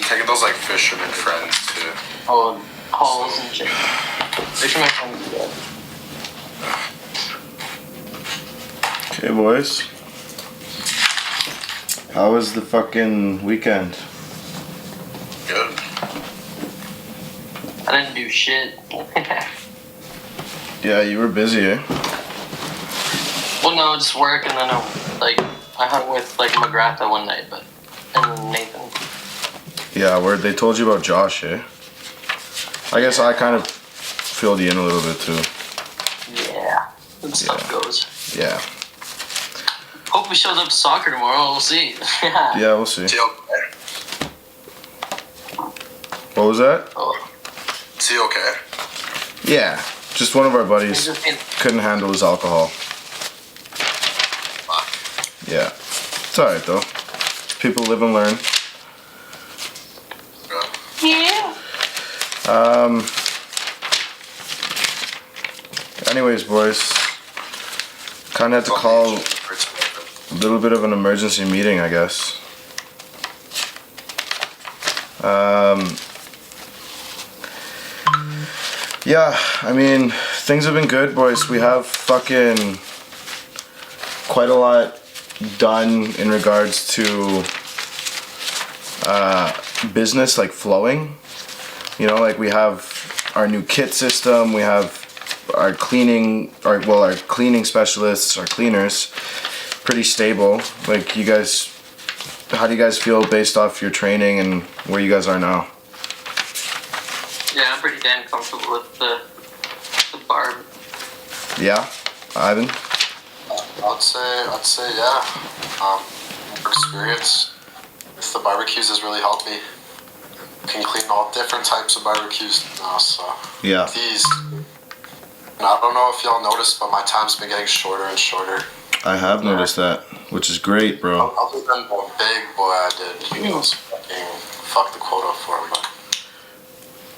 taking those like fisherman friends too. Oh, hauls and shit. Fisherman friends is good. Okay, boys. How was the fucking weekend? Good. I didn't do shit. Yeah, you were busy, eh? Well, no, just work, and then I hung with like McGrath one night, and Nathan. Yeah, where they told you about Josh, eh? I guess I kind of filled you in a little bit too. Yeah, that stuff goes. Yeah. Hope he shows up to soccer tomorrow. We'll see. Yeah, we'll see. Is he okay? What was that? Oh. Is he okay? Yeah, just one of our buddies couldn't handle his alcohol. Fuck. Yeah, it's alright though. People live and learn. Yeah. Anyways, boys, kind of had to call a little bit of an emergency meeting, I guess. Yeah, I mean, things have been good, boys. We have fucking quite a lot done in regards to business, like flowing. You know, like we have our new kit system, we have our cleaning specialists, our cleaners, pretty stable. Like, you guys, how do you guys feel based off your training and where you guys are now? Yeah, I'm pretty damn comfortable with the barb. Yeah, Ivan? I'd say yeah. More experience with the barbecues has really helped me. Can clean all different types of barbecues now, so Yeah. these. And I don't know if y'all noticed, but my time's been getting shorter and shorter. I have noticed that, which is great, bro. Other than the big boy I did, he was fuck the quota for him, but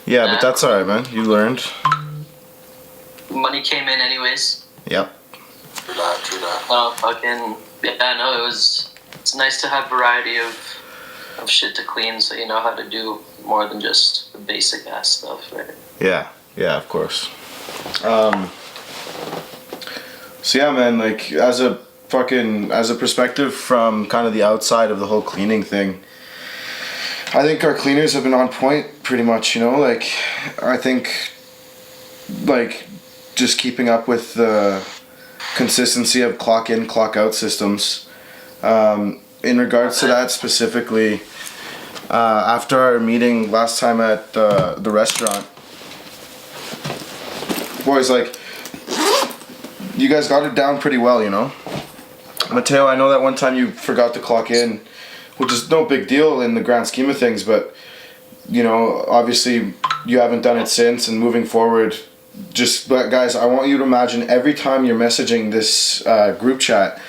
Yeah, but that's alright, man. You learned. Money came in anyways. Yep. true that. Oh, fucking yeah, no, it's nice to have variety of shit to clean, so you know how to do more than just the basic ass stuff, right? Yeah, of course. So yeah, man, like as a perspective from kind of the outside of the whole cleaning thing, I think our cleaners have been on point pretty much, you know, like I think like just keeping up with the consistency of clock in, clock out systems. In regards to that specifically, after our meeting last time at the restaurant, boys, like, you guys got it down pretty well, you know? Mateo, I know that one time you forgot to clock in, which is no big deal in the grand scheme of things, but, you know, obviously you haven't done it since, and moving forward, but guys, I want you to imagine every time you're messaging this group chat,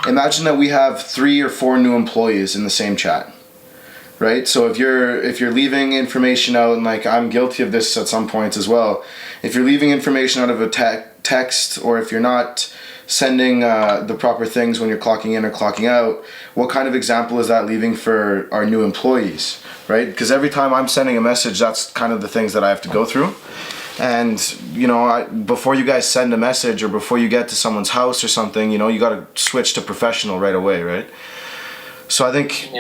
imagine that we have 3 or 4 new employees in the same chat, right? So if you're leaving information out, and like I'm guilty of this at some points as well, if you're leaving information out of a text, or if you're not sending the proper things when you're clocking in or clocking out, what kind of example is that leaving for our new employees, right? Because every time I'm sending a message, that's kind of the things that I have to go through. And, you know, before you guys send a message or before you get to someone's house or something, you know, you got to switch to professional right away, right? So I think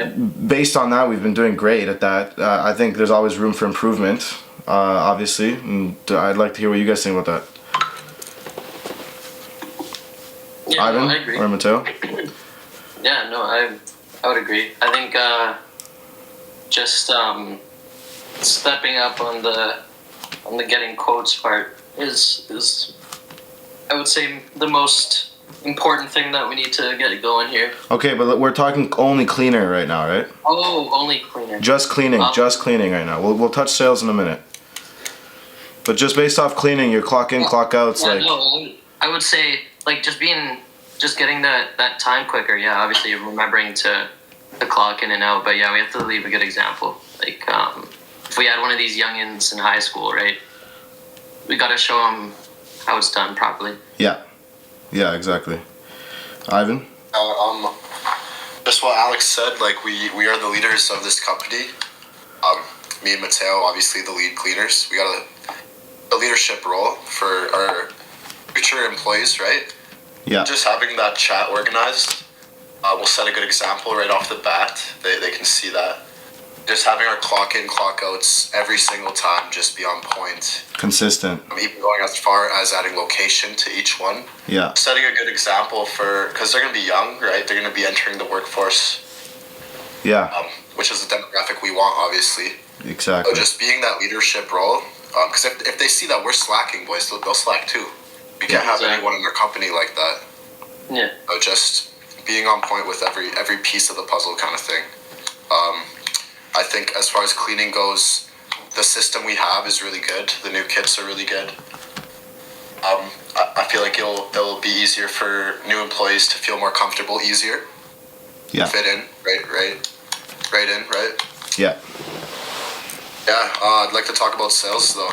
based on that, we've been doing great at that. I think there's always room for improvement, obviously. And I'd like to hear what you guys think about that. Yeah, Ivan, no, I agree. or Mateo? Yeah, no, I would agree. I think just stepping up on the getting quotes part is I would say the most important thing that we need to get going here. Okay, but we're talking only cleaner right now, right? Oh, only cleaner. Just cleaning right now. We'll touch sales in a minute. But just based off cleaning, your clock in, clock outs, yeah, like... No, I would say, like, just getting that time quicker, yeah, obviously remembering to clock in and out, but yeah, we have to leave a good example. Like, if we had one of these youngins in high school, right, we got to show them how it's done properly. Yeah, exactly. Ivan? Just what Alex said, like we are the leaders of this company. me and Mateo, obviously the lead cleaners. We got a leadership role for our future employees, right? Yeah. Just having that chat organized will set a good example right off the bat. They can see that. Just having our clock in, clock outs every single time just be on point. Consistent. Even going as far as adding location to each one. Yeah. Setting a good example because they're going to be young, right? They're going to be entering the workforce. Yeah. Which is the demographic we want, obviously. Exactly. So just being that leadership role, because if they see that we're slacking, boys, they'll slack too. We can't have anyone in our company like that. Yeah. So just being on point with every piece of the puzzle kind of thing. I think as far as cleaning goes, the system we have is really good. The new kits are really good. I feel like it'll be easier for new employees to feel more comfortable, easier. Yeah. Fit in, right in, right? Yeah. Yeah, I'd like to talk about sales though.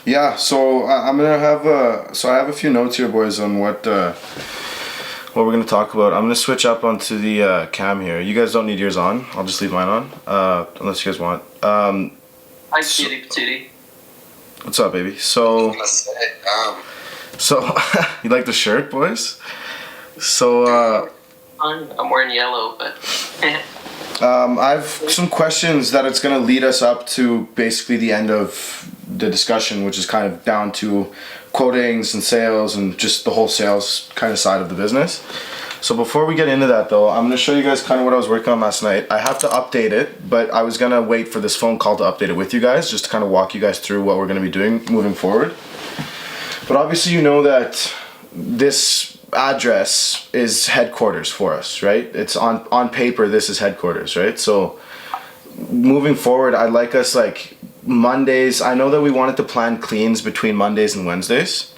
Yeah, so I'm gonna have I have a few notes here, boys, on what we're gonna talk about. I'm gonna switch up onto the cam here. You guys don't need yours on. I'll just leave mine on, unless you guys want. Hi, kitty patootie. What's up, baby? So, So, you like the shirt, boys? So, I'm wearing yellow, but I have some questions that it's gonna lead us up to basically the end of the discussion, which is kind of down to quotings and sales and just the whole sales kind of side of the business. So before we get into that though, I'm going to show you guys kind of what I was working on last night. I have to update it, but I was going to wait for this phone call to update it with you guys, just to kind of walk you guys through what we're going to be doing moving forward. But obviously you know that this address is headquarters for us, right? It's on paper, this is headquarters, right? So moving forward, I'd like us like Mondays, I know that we wanted to plan cleans between Mondays and Wednesdays,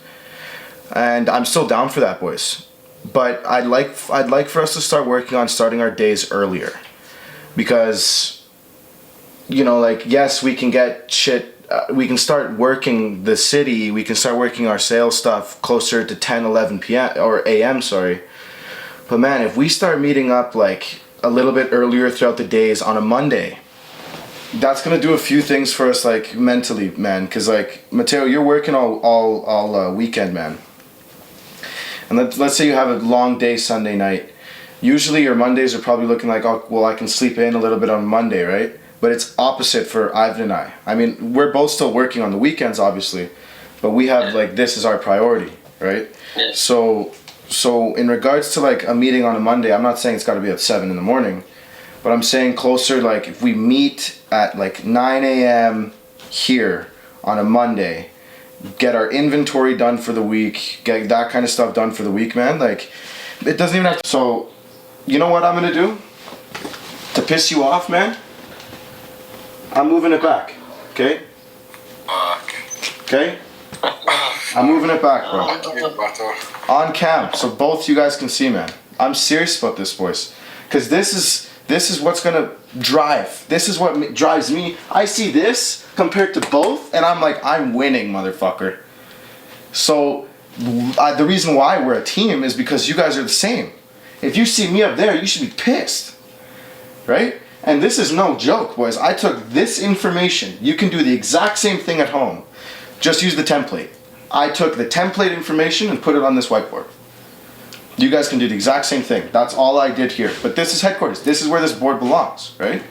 and I'm still down for that, boys. But I'd like for us to start working on starting our days earlier, because you know, like, yes, we can get shit. We can start working the city. We can start working our sales stuff closer to 10, 11 p.m. or a.m. Sorry, but man, if we start meeting up like a little bit earlier throughout the days on a Monday, that's gonna do a few things for us, like mentally, man. Cause like Mateo, you're working all weekend, man. And let's say you have a long day Sunday night. Usually your Mondays are probably looking like, oh well, I can sleep in a little bit on Monday, right? But it's opposite for Ivan and I. I mean, we're both still working on the weekends, obviously, but we have like this is our priority, right? Yeah. So in regards to like a meeting on a Monday, I'm not saying it's got to be at 7 in the morning. But I'm saying closer, like if we meet at like 9 a.m. here on a Monday, get our inventory done for the week, get that kind of stuff done for the week, man. Like, it doesn't even have to. So, you know what I'm gonna do? To piss you off, man? I'm moving it back, okay? Okay? I'm moving it back, bro. On cam, so both you guys can see, man. I'm serious about this, boys. Because this is what's gonna drive. This is what drives me. I see this compared to both, and I'm like, I'm winning, motherfucker. So the reason why we're a team is because you guys are the same. If you see me up there, you should be pissed, right? And this is no joke, boys. I took this information. You can do the exact same thing at home. Just use the template. I took the template information and put it on this whiteboard. You guys can do the exact same thing. That's all I did here. But this is headquarters. This is where this board belongs, right?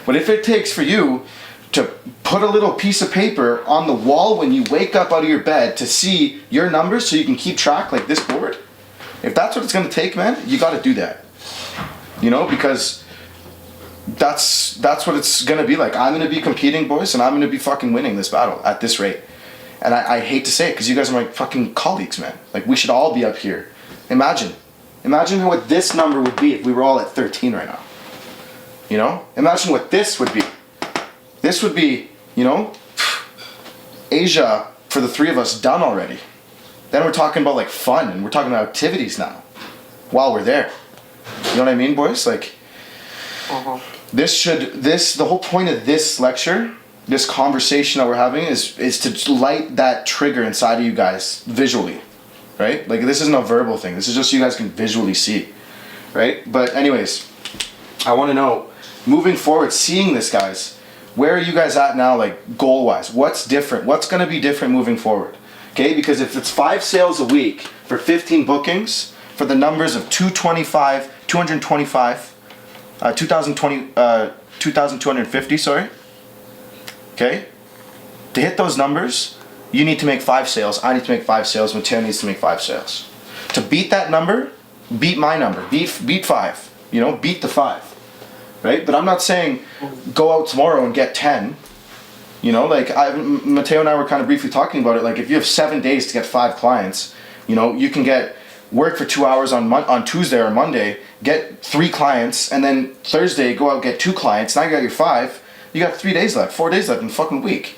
But if it takes for you to put a little piece of paper on the wall when you wake up out of your bed to see your numbers so you can keep track like this board, if that's what it's going to take, man, you got to do that. You know, because that's what it's going to be like. I'm going to be competing, boys, and I'm going to be fucking winning this battle at this rate. And I hate to say it because you guys are my fucking colleagues, man. Like, we should all be up here. Imagine what this number would be if we were all at 13 right now. You know? Imagine what this would be. This would be, you know, Asia for the three of us done already. Then we're talking about like fun and we're talking about activities now while we're there. You know what I mean, boys? Like, the whole point of this lecture, this conversation that we're having is to light that trigger inside of you guys visually. Right? Like, this isn't a verbal thing. This is just so you guys can visually see. Right? But anyways, I want to know, moving forward, seeing this, guys, where are you guys at now, like goal wise? What's different? What's going to be different moving forward? Okay, because if it's 5 sales a week for 15 bookings for the numbers of 2,250, sorry. Okay, to hit those numbers, you need to make 5 sales. I need to make 5 sales. Mateo needs to make 5 sales. To beat that number, beat my number. Beat 5. You know, beat the 5. Right? But I'm not saying go out tomorrow and get 10. You know, like Mateo and I were kind of briefly talking about it. Like if you have 7 days to get 5 clients, you know, you can work for 2 hours on Tuesday or Monday, get 3 clients, and then Thursday go out and get 2 clients. Now you got your 5. You got 3 days left, 4 days left in the fucking week.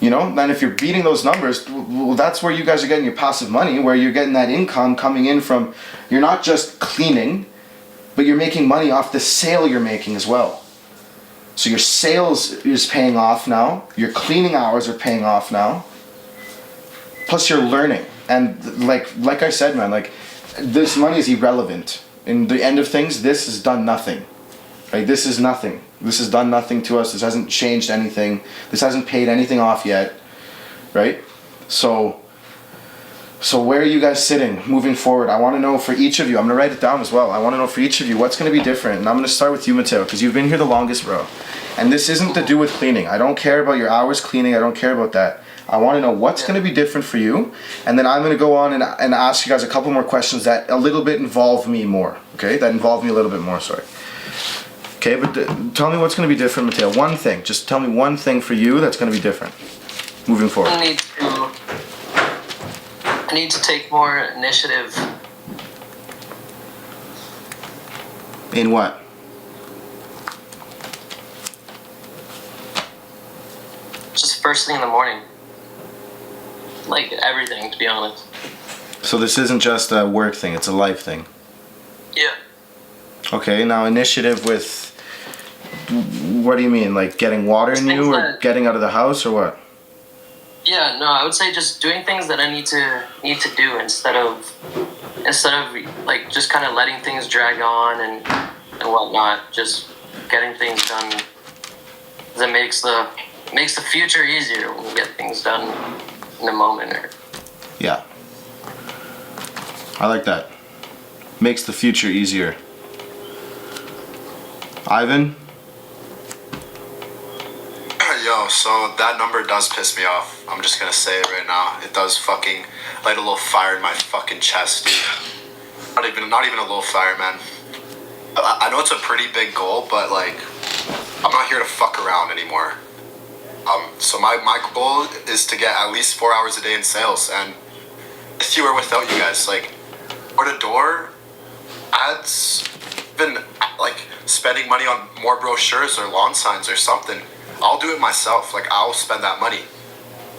You know, then if you're beating those numbers, well, that's where you guys are getting your passive money, where you're getting that income coming in from, you're not just cleaning, but you're making money off the sale you're making as well. So your sales is paying off now, your cleaning hours are paying off now, plus you're learning. And like I said, man, like this money is irrelevant. In the end of things, this has done nothing. Right? This is nothing. This has done nothing to us. This hasn't changed anything. This hasn't paid anything off yet. Right? So where are you guys sitting moving forward? I want to know for each of you. I'm going to write it down as well. I want to know for each of you what's going to be different. And I'm going to start with you, Mateo, because you've been here the longest, bro. And this isn't to do with cleaning. I don't care about your hours cleaning. I don't care about that. I want to know what's going to be different for you. And then I'm going to go on and ask you guys a couple more questions that a little bit involve me more. Okay? That involve me a little bit more, sorry. Okay, but tell me what's going to be different, Mateo. One thing. Just tell me one thing for you that's going to be different moving forward. I need to take more initiative. In what? Just first thing in the morning. Like everything, to be honest. So this isn't just a work thing, it's a life thing. Yeah. Okay, now initiative with, what do you mean? Like getting water in you or getting out of the house or what? Yeah, no, I would say just doing things that I need to do instead of like just kind of letting things drag on and whatnot. Just getting things done. That makes the future easier when we get things done in a moment. Yeah. I like that. Makes the future easier. Ivan? Yo, so that number does piss me off. I'm just gonna say it right now. It does fucking light a little fire in my fucking chest, dude. Not even a little fire, man. I know it's a pretty big goal, but like, I'm not here to fuck around anymore. So my goal is to get at least 4 hours a day in sales, and with you or without you guys, like, door to door ads, even like spending money on more brochures or lawn signs or something. I'll do it myself. Like, I'll spend that money.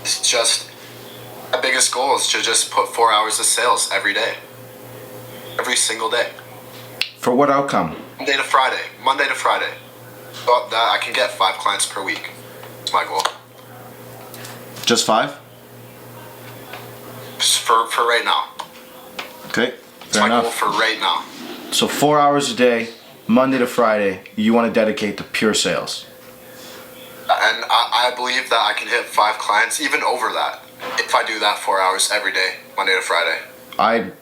It's just, my biggest goal is to just put 4 hours of sales every day. Every single day. For what outcome? Monday to Friday. About that, I can get 5 clients per week. It's my goal. Just 5? Just for right now. Okay, It's fair my goal enough. for right now. So 4 hours a day, Monday to Friday, you want to dedicate to pure sales. And I believe that I can hit 5 clients, even over that, if I do that 4 hours every day, Monday to Friday. I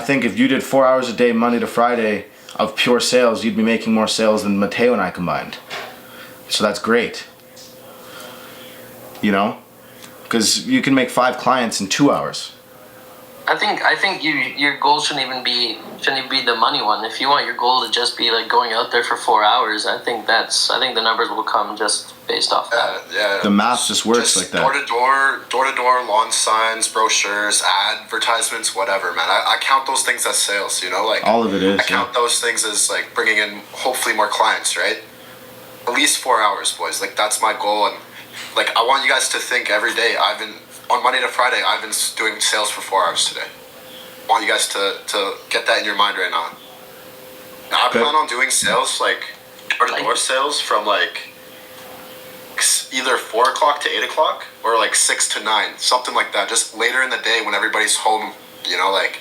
think if you did 4 hours a day, Monday to Friday, of pure sales, you'd be making more sales than Mateo and I combined. So that's great. You know? Because you can make 5 clients in 2 hours. I think your goal shouldn't be the money one. If you want your goal to just be like going out there for 4 hours, I think the numbers will come just based off that. Yeah. The math just works like that. Door to door, lawn signs, brochures, advertisements, whatever, man. I count those things as sales, you know, like all of it is. I count those things as like bringing in hopefully more clients, right? At least 4 hours, boys. Like, that's my goal, and like, I want you guys to think every day. On Monday to Friday, I've been doing sales for 4 hours today. I want you guys to get that in your mind right now. Now, I plan on doing sales, like, door-to-door sales from, like, either 4 o'clock to 8 o'clock or, like, 6 to 9, something like that. Just later in the day when everybody's home, you know, like,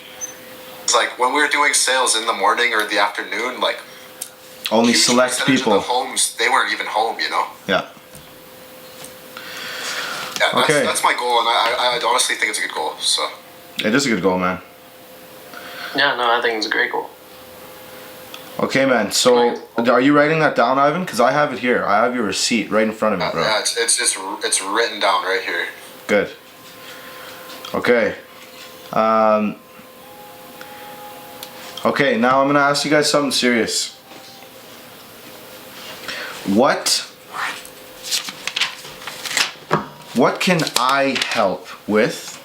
it's like when we were doing sales in the morning or the afternoon, like, Only huge select percentage people. of the homes, they weren't even home, you know? Yeah. Yeah, Okay. that's my goal, and I honestly think it's a good goal, so. It is a good goal, man. Yeah, no, I think it's a great goal. Okay, man. So, are you writing that down, Ivan? Because I have it here. I have your receipt right in front of me, bro. Yeah, it's written down right here. Good. Okay. Okay, now I'm gonna ask you guys something serious. What can I help with?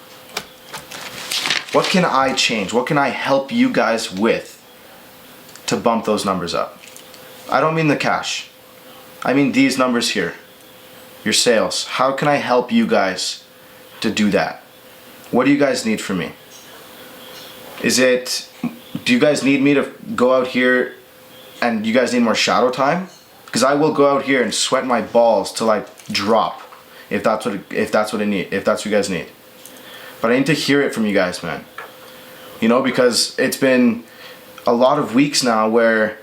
What can I change? What can I help you guys with to bump those numbers up? I don't mean the cash. I mean these numbers here. Your sales. How can I help you guys to do that? What do you guys need from me? Do you guys need me to go out here and you guys need more shadow time? Because I will go out here and sweat my balls till I drop if that's what you guys need. But I need to hear it from you guys, man. You know, because it's been a lot of weeks now where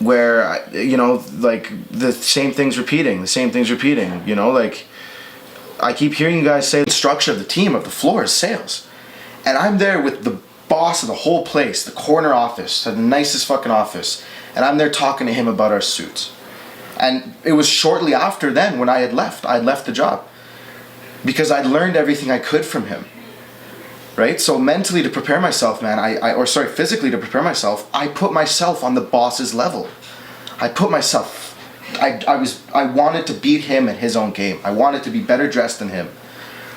you know, like the same things repeating, you know, like I keep hearing you guys say the structure of the team, of the floor is sales. And I'm there with the boss of the whole place, the corner office, the nicest fucking office, and I'm there talking to him about our suits. And it was shortly after then when I had left the job. Because I'd learned everything I could from him. Right? So mentally to prepare myself, man, physically to prepare myself, I put myself on the boss's level. I wanted to beat him at his own game. I wanted to be better dressed than him.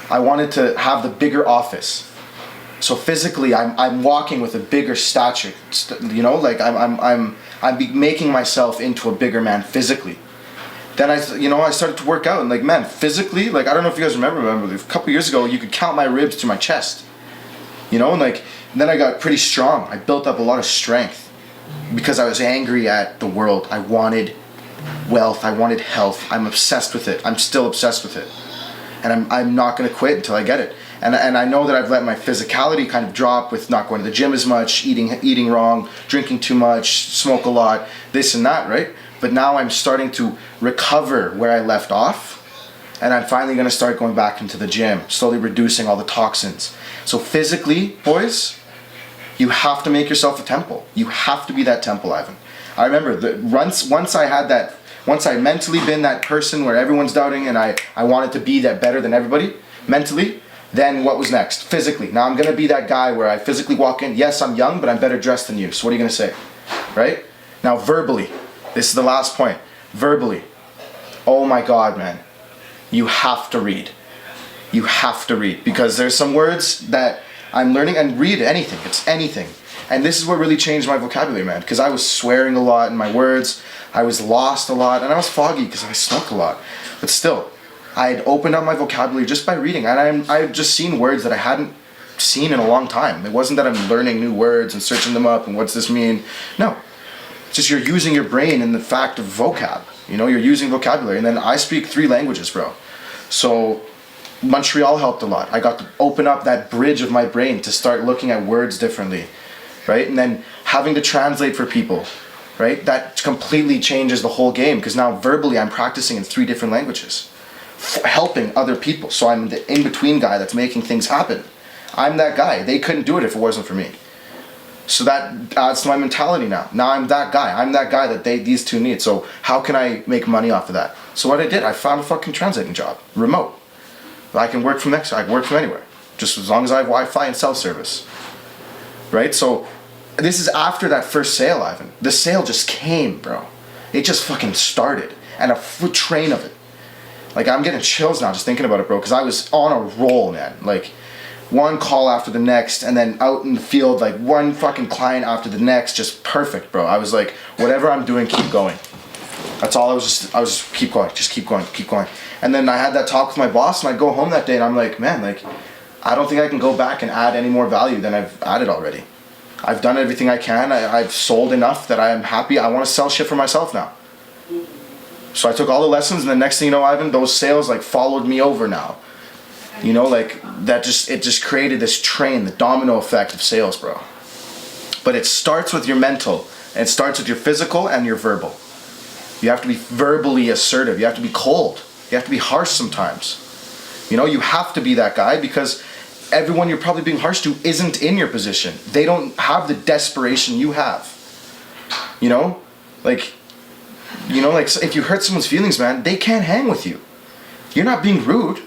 I wanted to have the bigger office. So physically, I'm walking with a bigger stature. You know, like I'm making myself into a bigger man physically. Then I started to work out, and like, man, physically, like, I don't know if you guys remember a couple years ago, you could count my ribs to my chest. You know, and like, then I got pretty strong. I built up a lot of strength because I was angry at the world. I wanted wealth. I wanted health. I'm obsessed with it. I'm still obsessed with it. And I'm not going to quit until I get it. And I know that I've let my physicality kind of drop with not going to the gym as much, eating wrong, drinking too much, smoke a lot, this and that, right? But now I'm starting to recover where I left off. And I'm finally going to start going back into the gym, slowly reducing all the toxins. So physically, boys, you have to make yourself a temple. You have to be that temple, Ivan. I remember that once I mentally been that person where everyone's doubting and I wanted to be that better than everybody, mentally, then what was next? Physically. Now I'm going to be that guy where I physically walk in, yes, I'm young, but I'm better dressed than you. So what are you going to say? Right? Now verbally, this is the last point. Verbally, oh my God, man. You have to read. You have to read, because there's some words that I'm learning, and read anything. It's anything. And this is what really changed my vocabulary, man, because I was swearing a lot in my words. I was lost a lot, and I was foggy because I smoked a lot. But still, I had opened up my vocabulary just by reading, and I had just seen words that I hadn't seen in a long time. It wasn't that I'm learning new words and searching them up and what's this mean. No. It's just you're using your brain in the fact of vocab. You know, you're using vocabulary. And then I speak 3 languages, bro. So Montreal helped a lot. I got to open up that bridge of my brain to start looking at words differently, right? And then having to translate for people, right? That completely changes the whole game, because now verbally I'm practicing in 3 different languages, helping other people. So I'm the in-between guy that's making things happen. I'm that guy. They couldn't do it if it wasn't for me. So that adds to my mentality now. Now I'm that guy. I'm that guy that these 2 need. So how can I make money off of that? So what I did, I found a fucking translating job, remote. I can work from Mexico. I can work from anywhere, just as long as I have Wi-Fi and cell service. Right? So this is after that first sale, Ivan. The sale just came, bro. It just fucking started, and a train of it. Like, I'm getting chills now just thinking about it, bro, because I was on a roll, man. Like, one call after the next, and then out in the field, like one fucking client after the next, just perfect, bro. I was like, whatever I'm doing, keep going. That's all I was just keep going. And then I had that talk with my boss, and I'd go home that day, and I'm like, man, like, I don't think I can go back and add any more value than I've added already. I've done everything I can. I've sold enough that I am happy. I want to sell shit for myself now. So I took all the lessons, and the next thing you know, Ivan, those sales like followed me over now. You know, like it just created this train, the domino effect of sales, bro. But it starts with your mental. And it starts with your physical and your verbal. You have to be verbally assertive. You have to be cold. You have to be harsh sometimes. You know, you have to be that guy because everyone you're probably being harsh to isn't in your position. They don't have the desperation you have. You know? Like if you hurt someone's feelings, man, they can't hang with you. You're not being rude.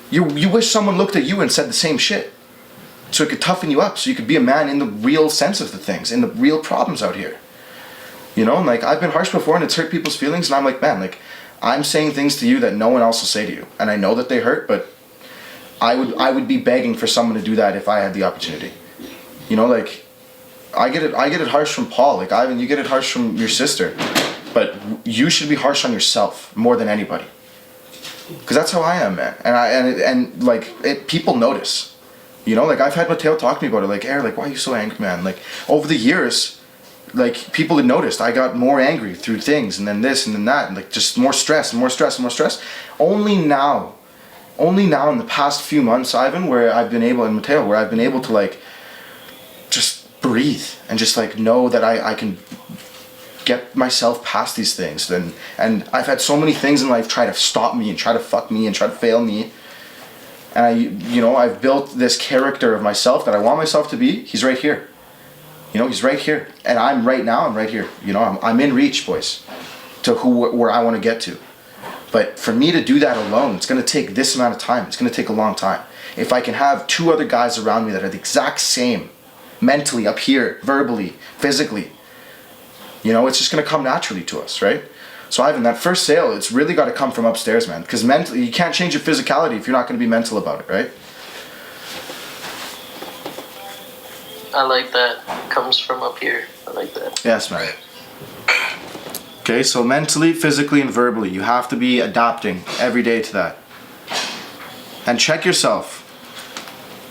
You wish someone looked at you and said the same shit. So it could toughen you up, so you could be a man in the real sense of the things, in the real problems out here. You know, and like I've been harsh before and it's hurt people's feelings, and I'm like, man, like I'm saying things to you that no one else will say to you. And I know that they hurt, but I would be begging for someone to do that if I had the opportunity. You know, like I get it harsh from Paul, like Ivan, you get it harsh from your sister. But you should be harsh on yourself more than anybody. Cause that's how I am, man. And people notice. You know, like I've had Mateo talk to me about it, like, Air, like, why are you so angry, man? Like, over the years, like, people had noticed I got more angry through things, and then this, and then that, and like, just more stress, and more stress, and more stress. Only now in the past few months, Ivan, where I've been able, and Mateo, where I've been able to, like, just breathe, and just, like, know that I can get myself past these things. And I've had so many things in life try to stop me, and try to fuck me, and try to fail me. And I've built this character of myself that I want myself to be. He's right here. You know, he's right here. And I'm right here. You know, I'm in reach, boys, to where I want to get to. But for me to do that alone, it's going to take this amount of time. It's going to take a long time. If I can have two other guys around me that are the exact same, mentally, up here, verbally, physically, you know, it's just going to come naturally to us, right? So Ivan, that first sale, it's really got to come from upstairs, man. Because mentally, you can't change your physicality if you're not going to be mental about it, right? I like that. Comes from up here. I like that. Yes, man. Okay, so mentally, physically, and verbally, you have to be adapting every day to that. And check yourself.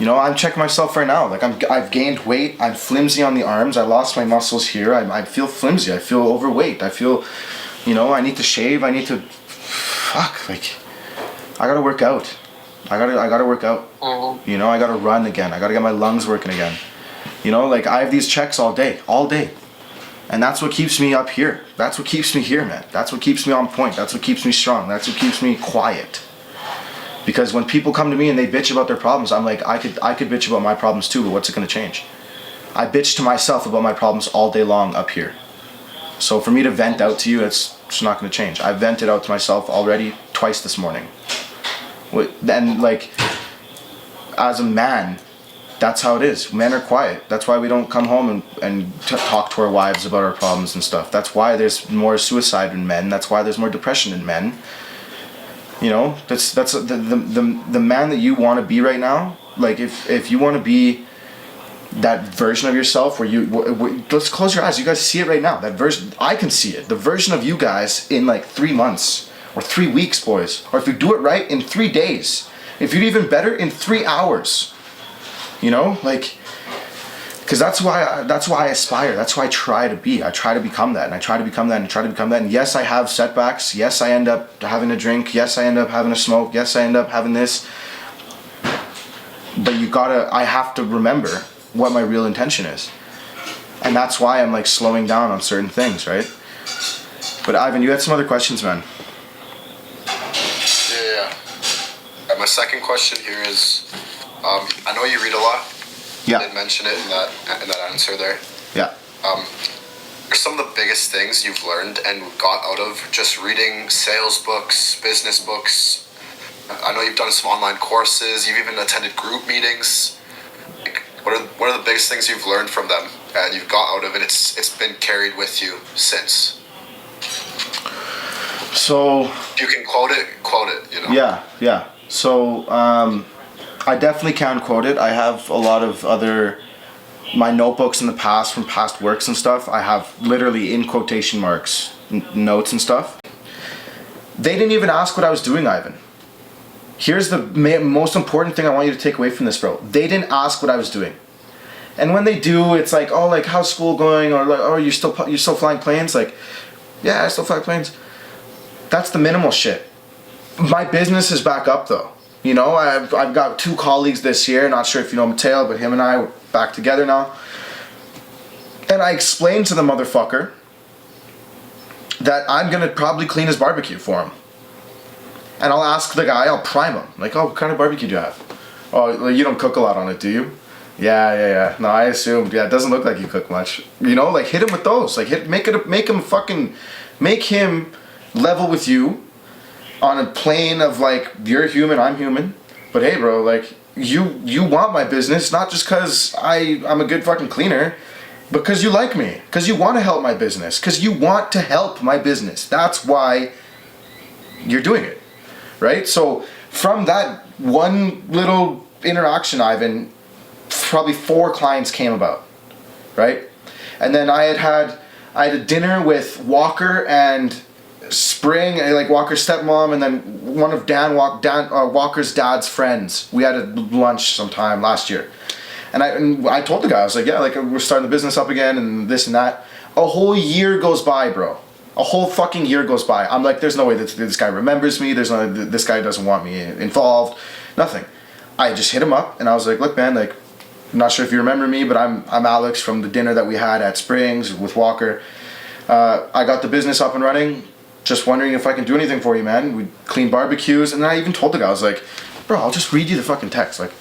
You know, I'm checking myself right now. Like, I've gained weight. I'm flimsy on the arms. I lost my muscles here. I feel flimsy. I feel overweight. I feel... You know, I need to shave. I need to, like, I gotta work out. I gotta work out. Mm-hmm. You know, I gotta run again. I gotta get my lungs working again. You know, like I have these checks all day, and that's what keeps me up here. That's what keeps me here, man. That's what keeps me on point. That's what keeps me strong. That's what keeps me quiet. Because when people come to me and they bitch about their problems, I'm like, I could bitch about my problems too, but what's it gonna change? I bitch to myself about my problems all day long up here. So for me to vent out to you, it's not going to change. I vented out to myself already twice this morning. And like, as a man, that's how it is. Men are quiet. That's why we don't come home and talk to our wives about our problems and stuff. That's why there's more suicide in men. That's why there's more depression in men. You know, that's the man that you want to be right now. Like if you want to be that version of yourself where let's close your eyes. You guys see it right now. That version, I can see it. The version of you guys in like 3 months or 3 weeks, boys. Or if you do it right, in 3 days. If you do even better, in 3 hours. You know, like, because that's why I aspire. That's why I try to be. I try to become that, and I try to become that, and I try to become that. And yes, I have setbacks. Yes, I end up having a drink. Yes, I end up having a smoke. Yes, I end up having this. But I have to remember what my real intention is. And that's why I'm like slowing down on certain things, right? But Ivan, you had some other questions, man. Yeah. And my second question here is, I know you read a lot. Yeah. You did mention it in that answer there. Yeah. What are some of the biggest things you've learned and got out of just reading sales books, business books? I know you've done some online courses. You've even attended group meetings. What are the biggest things you've learned from them and you've got out of it? It's been carried with you since. So if you can quote it, you know. Yeah. So I definitely can quote it. I have a lot of my notebooks in the past from past works and stuff. I have literally in quotation marks notes and stuff. They didn't even ask what I was doing, Ivan. Here's the most important thing I want you to take away from this, bro. They didn't ask what I was doing. And when they do, it's like, oh, like, how's school going? Or like, oh, you're still flying planes? Like, yeah, I still fly planes. That's the minimal shit. My business is back up, though. You know, I've got 2 colleagues this year. Not sure if you know Mateo, but him and I are back together now. And I explained to the motherfucker that I'm gonna probably clean his barbecue for him. And I'll ask the guy, I'll prime him. Like, oh, what kind of barbecue do you have? Oh, like, you don't cook a lot on it, do you? Yeah. No, I assumed. Yeah, it doesn't look like you cook much. You know, like, hit him with those. Like, make him level with you on a plane of, like, you're human, I'm human. But hey, bro, like, you want my business, not just because I'm a good fucking cleaner, but because you like me, because you want to help my business, because you want to help my business. That's why you're doing it, right? So from that one little interaction, Ivan, probably 4 clients came about, right? And then I had a dinner with Walker and Spring, like Walker's stepmom, and then one of Walker's dad's friends. We had a lunch sometime last year. And I told the guy, I was like, yeah, like, we're starting the business up again and this and that. A whole year goes by, bro. A whole fucking year goes by. I'm like, there's no way that this guy remembers me. There's no, this guy doesn't want me involved. Nothing. I just hit him up and I was like, look, man, like, I'm not sure if you remember me, but I'm Alex from the dinner that we had at Springs with Walker. I got the business up and running. Just wondering if I can do anything for you, man. We clean barbecues. And then I even told the guy, I was like, bro, I'll just read you the fucking text. Like,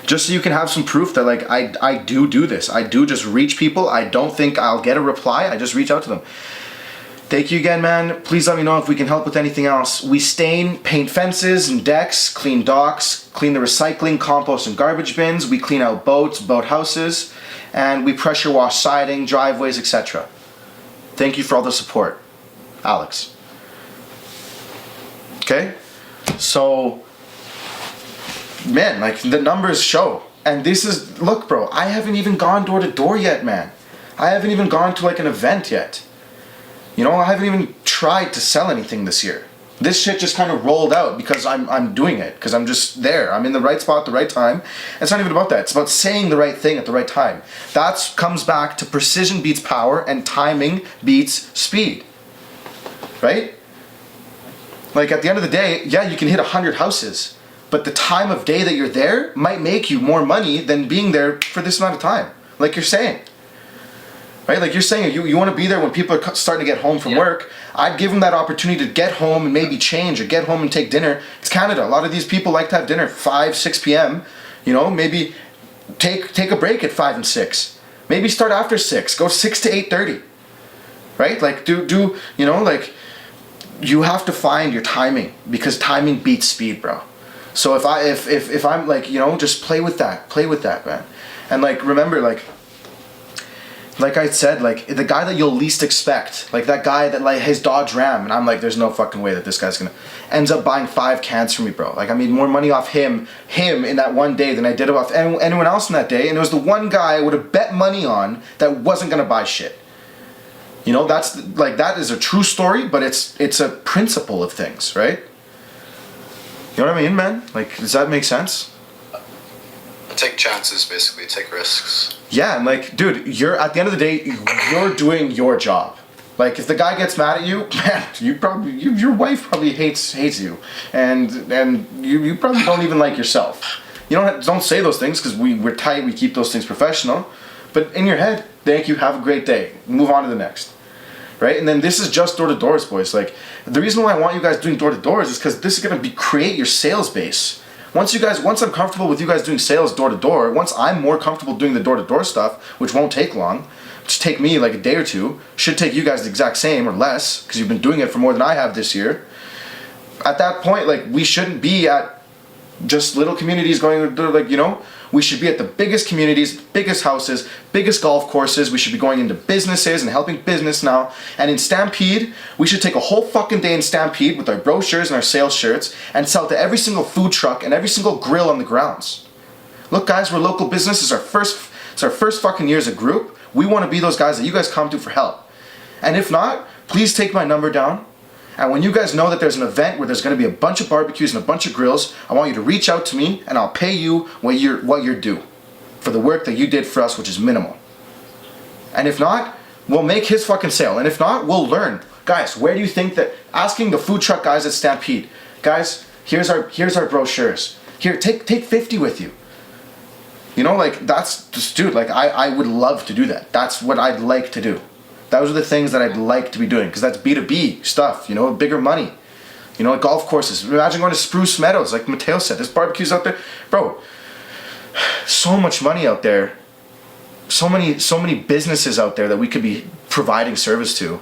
just so you can have some proof that, like, I do this. I do just reach people. I don't think I'll get a reply. I just reach out to them. Thank you again, man. Please let me know if we can help with anything else. We stain, paint fences and decks, clean docks, clean the recycling, compost and garbage bins. We clean out boats, boathouses, and we pressure wash siding, driveways, etc. Thank you for all the support. Alex. Okay? So, man, like, the numbers show. And this is, look, bro, I haven't even gone door to door yet, man. I haven't even gone to, like, an event yet. You know, I haven't even tried to sell anything this year. This shit just kind of rolled out because I'm doing it, because I'm just there. I'm in the right spot at the right time. It's not even about that. It's about saying the right thing at the right time. That comes back to precision beats power and timing beats speed. Right? Like, at the end of the day, yeah, you can hit 100 houses, but the time of day that you're there might make you more money than being there for this amount of time. Like you're saying. Right? Like you're saying, you want to be there when people are starting to get home from work. I'd give them that opportunity to get home and maybe change, or get home and take dinner. It's Canada. A lot of these people like to have dinner 5, 6 p.m. You know, maybe take a break at 5 and 6. Maybe start after 6. Go 6 to 8:30. Right? Like, do you know, like, you have to find your timing, because timing beats speed, bro. So if I'm like, you know, just play with that, man. And like, remember, like I said, like, the guy that you'll least expect, like that guy that, like, his Dodge Ram, and I'm like, there's no fucking way that this guy's gonna, ends up buying 5 cans from me, bro. Like, I made more money off him in that one day than I did off anyone else in that day, and it was the one guy I would have bet money on that wasn't gonna buy shit. You know, that's, like, that is a true story, but it's a principle of things, right? You know what I mean, man? Like, does that make sense? Take chances, basically. Take risks. Yeah, and like, dude, you're, at the end of the day, you're doing your job. Like, if the guy gets mad at you, man, your wife probably hates you, and you probably don't even like yourself. You don't say those things, because we're tight. We keep those things professional, but in your head, thank you, have a great day, move on to the next. Right? And then this is just door to doors, boys. Like, the reason why I want you guys doing door to doors is because this is gonna create your sales base. Once I'm comfortable with you guys doing sales door to door, once I'm more comfortable doing the door to door stuff, which won't take long, just take me like a day or two, should take you guys the exact same or less, because you've been doing it for more than I have this year. At that point, like, we shouldn't be at just little communities going, like, you know, we should be at the biggest communities, biggest houses, biggest golf courses. We should be going into businesses and helping business now. And in Stampede, we should take a whole fucking day in Stampede with our brochures and our sales shirts and sell to every single food truck and every single grill on the grounds. Look, guys, we're local business. It's our first fucking year as a group. We want to be those guys that you guys come to for help. And if not, please take my number down. And when you guys know that there's an event where there's going to be a bunch of barbecues and a bunch of grills, I want you to reach out to me, and I'll pay you what you're due for the work that you did for us, which is minimal. And if not, we'll make his fucking sale. And if not, we'll learn. Guys, where do you think that, asking the food truck guys at Stampede, guys, here's our brochures. Here, take 50 with you. You know, like, that's just, dude, like, I would love to do that. That's what I'd like to do. Those are the things that I'd like to be doing, because that's B2B stuff, you know, bigger money. You know, like golf courses. Imagine going to Spruce Meadows, like Mateo said. There's barbecues out there. Bro, so much money out there. So many businesses out there that we could be providing service to.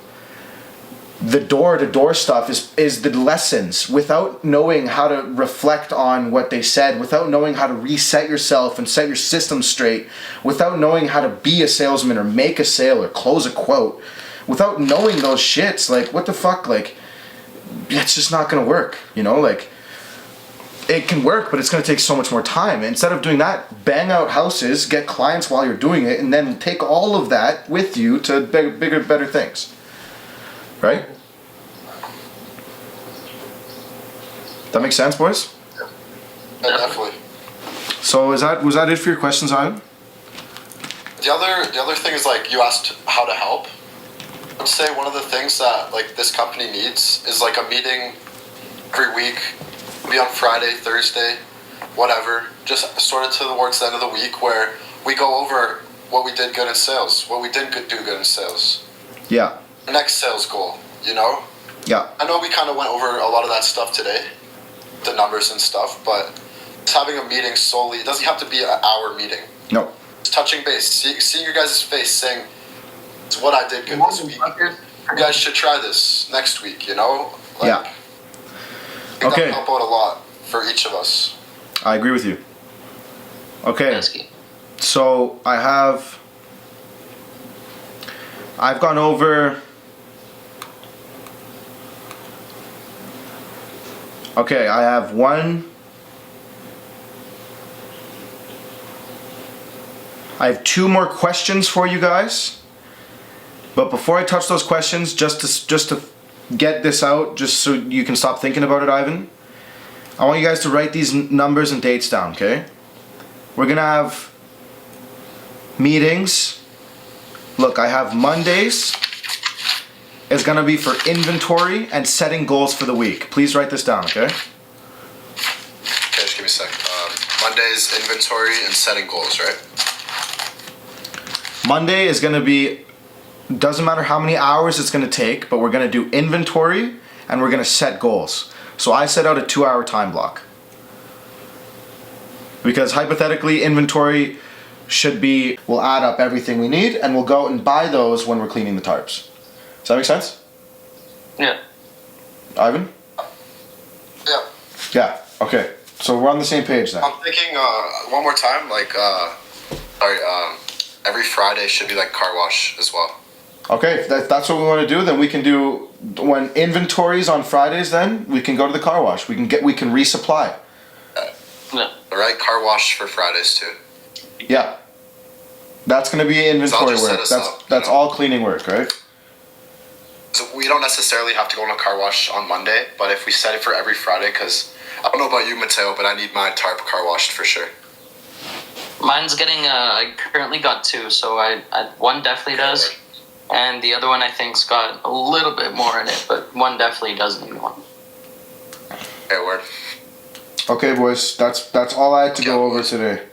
The door-to-door stuff is the lessons. Without knowing how to reflect on what they said, without knowing how to reset yourself and set your system straight, without knowing how to be a salesman or make a sale or close a quote, without knowing those shits, like, what the fuck, like, it's just not gonna work, you know, like, it can work, but it's gonna take so much more time. Instead of doing that, bang out houses, get clients while you're doing it, and then take all of that with you to bigger, better things. Right? That makes sense, boys? Yeah, definitely. So was that it for your questions, Ivan? The other thing is, like, you asked how to help. I would say one of the things that, like, this company needs is, like, a meeting every week, maybe on Friday, Thursday, whatever, just sort of towards the end of the week, where we go over what we did good in sales, what we didn't do good in sales. Yeah. Next sales goal, you know? Yeah. I know we kind of went over a lot of that stuff today, the numbers and stuff, but just having a meeting solely, it doesn't have to be an hour meeting. No. Just touching base, seeing your guys' face, saying, it's what I did good this week. You guys should try this next week, you know? Like, Yeah. I think Okay. that'll help out a lot for each of us. I agree with you. Okay. That's key. So I've gone over. Okay, I have I have 2 more questions for you guys. But before I touch those questions, just to get this out, just so you can stop thinking about it, Ivan, I want you guys to write these numbers and dates down, okay? We're gonna have meetings. Look, I have Mondays. It's gonna be for inventory and setting goals for the week. Please write this down, okay? Okay, just give me a sec. Monday's inventory and setting goals, right? Monday is gonna be, doesn't matter how many hours it's gonna take, but we're gonna do inventory and we're gonna set goals. So I set out a 2-hour time block. Because hypothetically, inventory we'll add up everything we need and we'll go and buy those when we're cleaning the tarps. Does that make sense? Yeah. Ivan? Yeah. Yeah, okay. So we're on the same page then. I'm thinking, one more time, like, every Friday should be like car wash as well. Okay, if that's what we want to do, then we can do, when inventory's on Fridays, then we can go to the car wash. We can resupply. Yeah. Alright, car wash for Fridays too. Yeah. That's gonna be inventory just set work. us That's up, that's you know? all cleaning work, right? So we don't necessarily have to go on a car wash on Monday, but if we set it for every Friday, because I don't know about you, Mateo, but I need my tarp car washed for sure. Mine's getting, I currently got 2, so I one definitely does, and the other one I think's got a little bit more in it, but one definitely does need one. Okay, word. Okay, boys. That's all I had to go over today.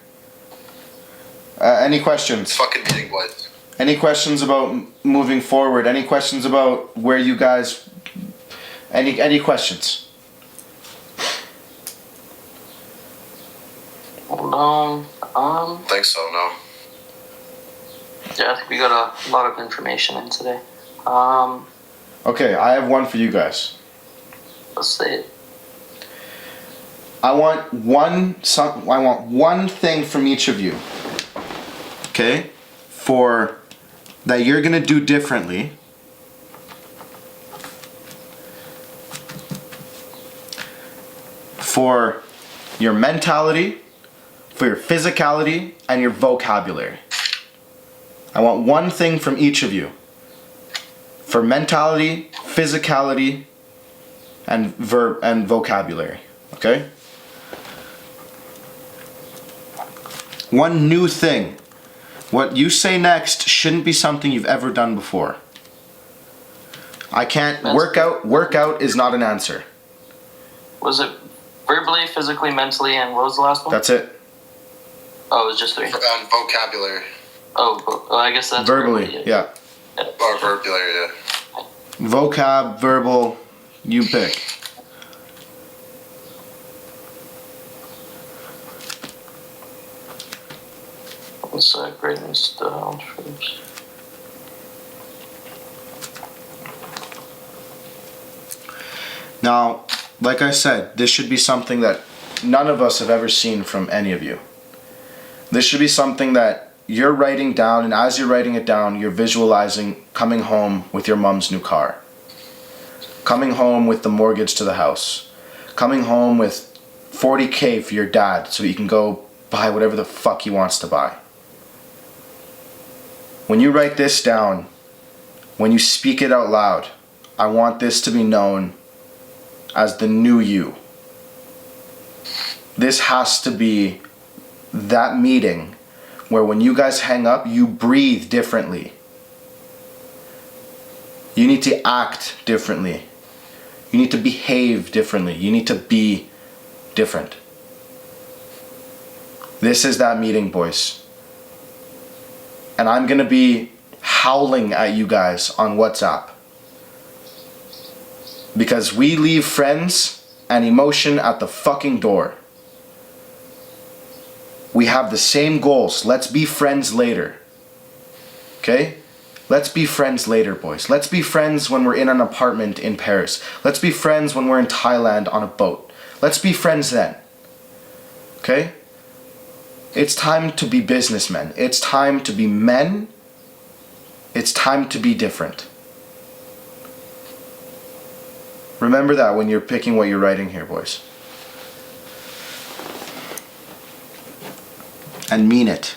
Any questions? Fucking meeting, boys. Any questions about moving forward? Any questions about where you guys? Any questions? Hold on. Think so, no. Yeah, I think we got a lot of information in today. Okay, I have one for you guys. Let's say it. I want one thing from each of you. Okay? For that you're going to do differently. For your mentality, for your physicality, and your vocabulary. I want one thing from each of you. For mentality, physicality, and vocabulary. Okay? One new thing. What you say next shouldn't be something you've ever done before. I can't workout is not an answer. Was it verbally, physically, mentally, and what was the last one? That's it. Oh, it's just 3. And vocabulary. Oh, well, I guess that's Verbally, yeah. Or vocabulary, yeah. Vocab, verbal, you pick. What's that greatness down first? Now, like I said, this should be something that none of us have ever seen from any of you. This should be something that you're writing down, and as you're writing it down, you're visualizing coming home with your mom's new car. Coming home with the mortgage to the house. Coming home with $40K for your dad so he can go buy whatever the fuck he wants to buy. When you write this down, when you speak it out loud, I want this to be known as the new you. This has to be that meeting where when you guys hang up, you breathe differently. You need to act differently. You need to behave differently. You need to be different. This is that meeting, boys. And I'm gonna be howling at you guys on WhatsApp. Because we leave friends and emotion at the fucking door. We have the same goals. Let's be friends later. Okay? Let's be friends later, boys. Let's be friends when we're in an apartment in Paris. Let's be friends when we're in Thailand on a boat. Let's be friends then. Okay? It's time to be businessmen. It's time to be men. It's time to be different. Remember that when you're picking what you're writing here, boys. And mean it.